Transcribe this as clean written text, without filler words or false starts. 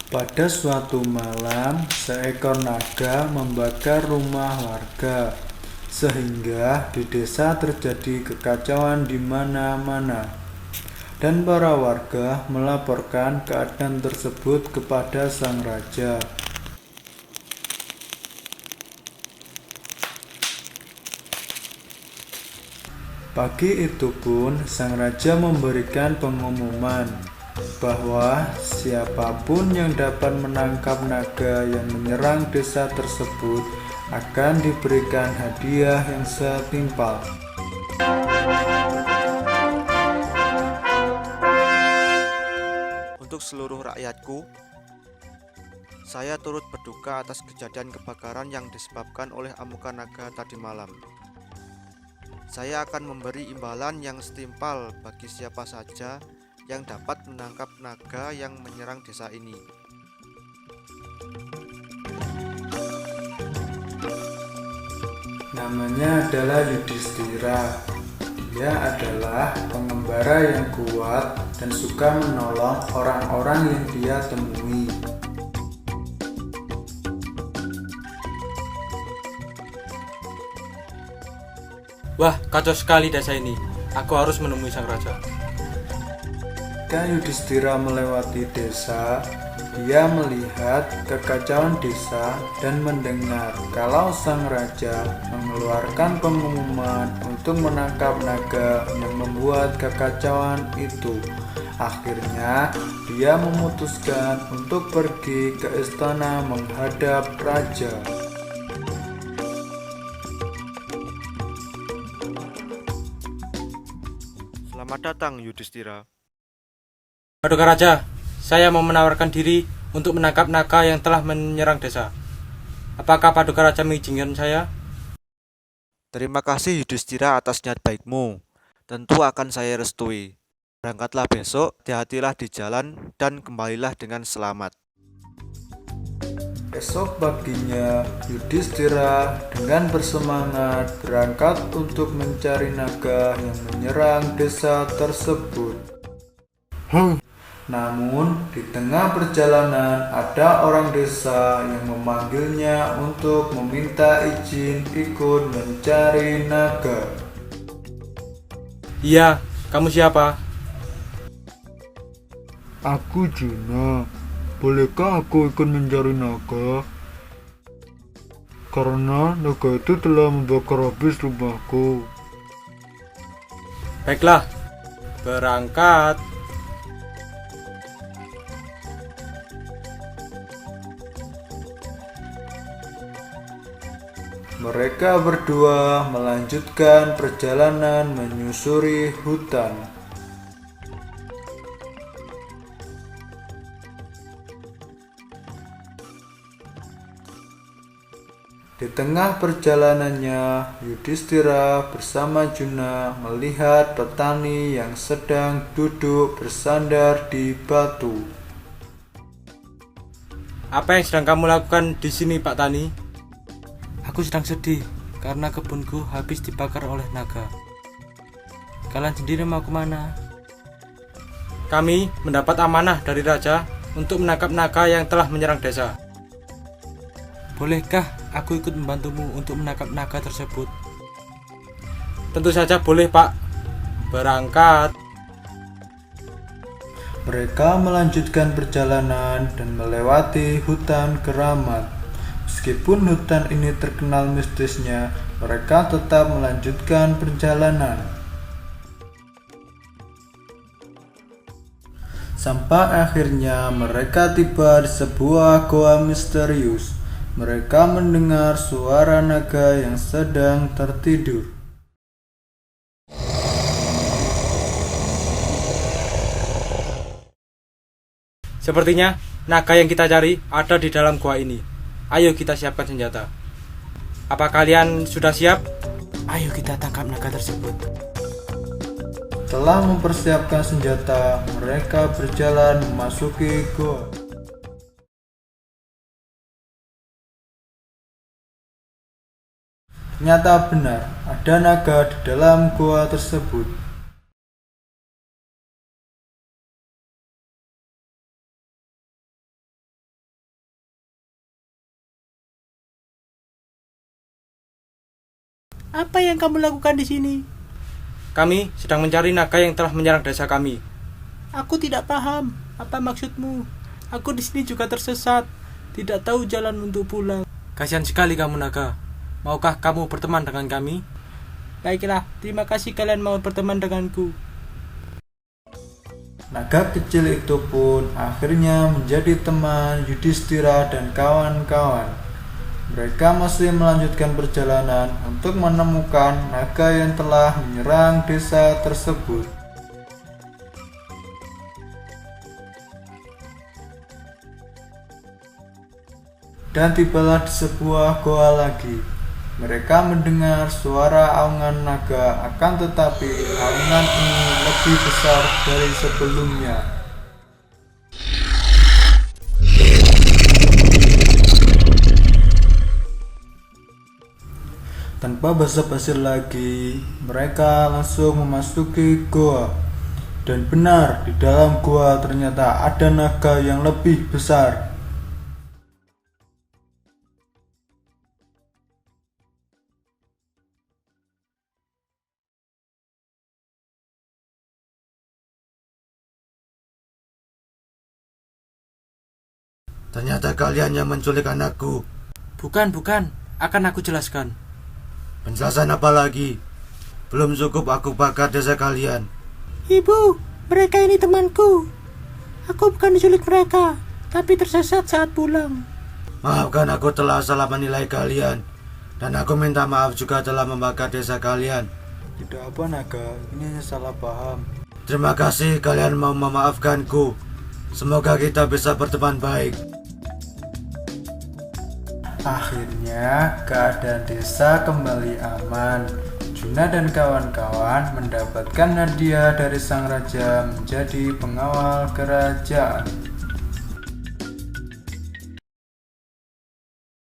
Pada suatu malam, seekor naga membakar rumah warga, sehingga di desa terjadi kekacauan di mana-mana. Dan para warga melaporkan keadaan tersebut kepada sang raja. Pagi itu pun sang raja memberikan pengumuman bahwa siapapun yang dapat menangkap naga yang menyerang desa tersebut akan diberikan hadiah yang setimpal. Untuk seluruh rakyatku, saya turut berduka atas kejadian kebakaran yang disebabkan oleh amukan naga tadi malam. Saya akan memberi imbalan yang setimpal bagi siapa saja yang dapat menangkap naga yang menyerang desa ini. Namanya adalah Yudhistira. Dia adalah pengembara yang kuat dan suka menolong orang-orang yang dia temui. Wah, kacau sekali desa ini. Aku harus menemui sang raja. Ketika Yudhistira melewati desa, dia melihat kekacauan desa dan mendengar kalau sang raja mengeluarkan pengumuman untuk menangkap naga yang membuat kekacauan itu. Akhirnya, dia memutuskan untuk pergi ke istana menghadap raja. Selamat datang, Yudhistira. Paduka Raja, saya mau menawarkan diri untuk menangkap naga yang telah menyerang desa. Apakah Paduka Raja mengizinkan saya? Terima kasih Yudhistira atas niat baikmu. Tentu akan saya restui. Berangkatlah besok, hati-hatilah di jalan, dan kembalilah dengan selamat. Esok paginya, Yudhistira dengan bersemangat berangkat untuk mencari naga yang menyerang desa tersebut. Namun, di tengah perjalanan ada orang desa yang memanggilnya untuk meminta izin ikut mencari naga. Iya, kamu siapa? Aku Juna. Bolehkah aku ikut mencari naga? Karena naga itu telah membakar habis rumahku. Baiklah, berangkat. Mereka berdua melanjutkan perjalanan menyusuri hutan. Di tengah perjalanannya, Yudhistira bersama Juna melihat petani yang sedang duduk bersandar di batu. Apa yang sedang kamu lakukan di sini, Pak Tani? Aku sedang sedih karena kebunku habis dibakar oleh naga. Kalian sendiri mau kemana? Kami mendapat amanah dari raja untuk menangkap naga yang telah menyerang desa. Bolehkah aku ikut membantumu untuk menangkap naga tersebut? Tentu saja boleh, Pak. Berangkat. Mereka melanjutkan perjalanan dan melewati hutan keramat. Meskipun hutan ini terkenal mistisnya, mereka tetap melanjutkan perjalanan. Sampai akhirnya mereka tiba di sebuah goa misterius. Mereka mendengar suara naga yang sedang tertidur. Sepertinya naga yang kita cari ada di dalam gua ini. Ayo kita siapkan senjata. Apa kalian sudah siap? Ayo kita tangkap naga tersebut. Setelah mempersiapkan senjata, mereka berjalan memasuki gua. Ternyata benar, ada naga di dalam gua tersebut. Apa yang kamu lakukan di sini? Kami sedang mencari naga yang telah menyerang desa kami. Aku tidak paham. Apa maksudmu? Aku di sini juga tersesat. Tidak tahu jalan untuk pulang. Kasihan sekali kamu naga. Maukah kamu berteman dengan kami? Baiklah, terima kasih kalian mau berteman denganku. Naga kecil itu pun akhirnya menjadi teman Yudhistira dan kawan-kawan. Mereka masih melanjutkan perjalanan untuk menemukan naga yang telah menyerang desa tersebut. Dan tibalah di sebuah goa lagi. Mereka mendengar suara aungan naga, akan tetapi aungan ini lebih besar dari sebelumnya. Tanpa basa-basi lagi, mereka langsung memasuki goa. Dan benar, di dalam goa ternyata ada naga yang lebih besar. Ternyata kalian yang menculik anakku. Bukan. Akan aku jelaskan. Penjelasan apa lagi? Belum cukup aku bakar desa kalian. Ibu, mereka ini temanku. Aku bukan diculik mereka, tapi tersesat saat pulang. Maafkan, aku telah salah menilai kalian. Dan aku minta maaf juga telah membakar desa kalian. Tidak apa naga, ini hanya salah paham. Terima kasih kalian mau memaafkanku. Semoga kita bisa berteman baik. Akhirnya keadaan desa kembali aman. Juna dan kawan-kawan mendapatkan hadiah dari sang raja menjadi pengawal kerajaan.